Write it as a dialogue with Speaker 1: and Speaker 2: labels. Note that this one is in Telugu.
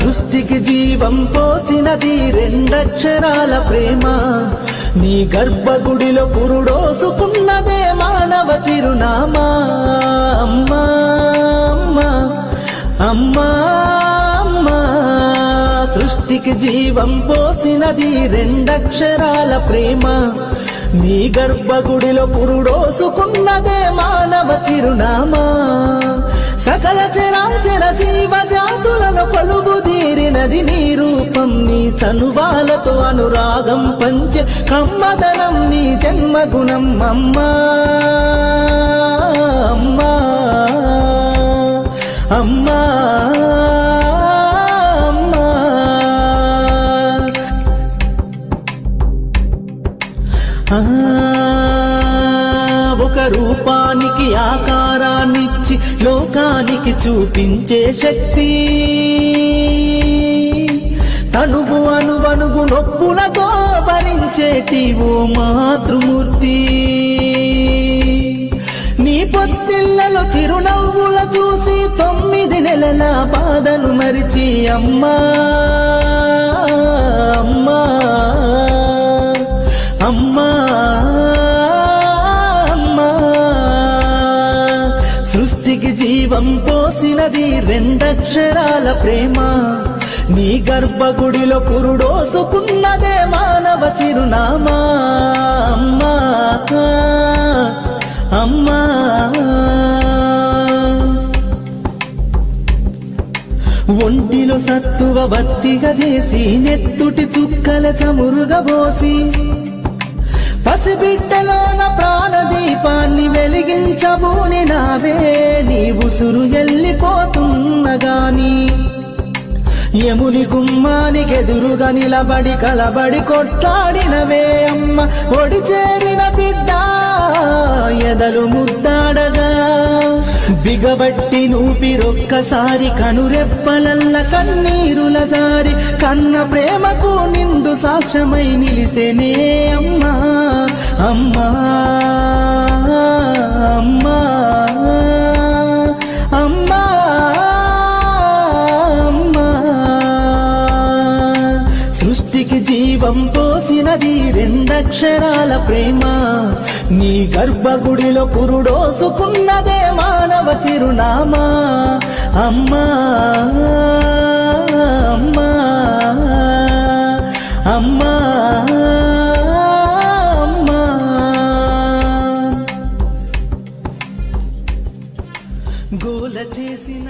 Speaker 1: సృష్టికి జీవం పోసినది రెండక్షరాల ప్రేమ. నీ గర్భగుడిలో పురుడోసుకున్నదే మానవ చిరునామా. అమ్మా అమ్మా అమ్మా అమ్మా, సృష్టికి జీవం పోసినది రెండక్షరాల ప్రేమ. నీ గర్భగుడిలో పురుడోసుకున్నదే మానవ చిరునామా. సకల చరాచర జీవ జాతులను కొలుగుదీరినది నీ రూపం. నీ చనువాలతో అనురాగం పంచే కమ్మదనం నీ జన్మగుణం. అమ్మా అమ్మా అమ్మా అమ్మా, ఒక రూపానికి ఆకారాన్నిచ్చి లోకానికి చూపించే శక్తి. తనువు అనువనువు నొప్పులతో భరించేటి ఓ మాతృమూర్తి. నీ పొత్తిళ్లలో చిరునవ్వుల చూసి 9 నెలల బాధను మరిచి అమ్మా అమ్మా అమ్మా అమ్మా, సృష్టికి జీవం పోసినది రెండక్షరాల ప్రేమ. నీ గర్భగుడిలో పురుడోసుకున్నదే మానవ చిరునామా. అమ్మా అమ్మా, ఒంటిలో సత్తువ బత్తిగా చేసి నెత్తుటి చుక్కల చమురుగా పోసి పసిబిడ్డలోన ప్రాణదీపాన్ని వెలిగించబూని నావే. నీ ఉసురు వెళ్ళిపోతున్నగాని యముని గుమ్మానికెదురుగా నిలబడి కలబడి కొట్లాడినవే అమ్మ. ఒడి చేరిన బిడ్డ ఎదలు ముద్దాడగా బిగబట్టి నూపిరొక్కసారి కనురెప్పలల్ల కన్నీరుల జారి కన్న ప్రేమకు నిండు సాక్ష్యమై నిలిసేనే అమ్మా అమ్మా అమ్మా అమ్మా అమ్మా, సృష్టికి జీవం పోసినది రెండక్షరాల ప్రేమ. నీ గర్భగుడిలో పురుడోసుకున్నదే మానవ చిరునామా. అమ్మా అమ్మా అమ్మా అమ్మా, గోల చేసిన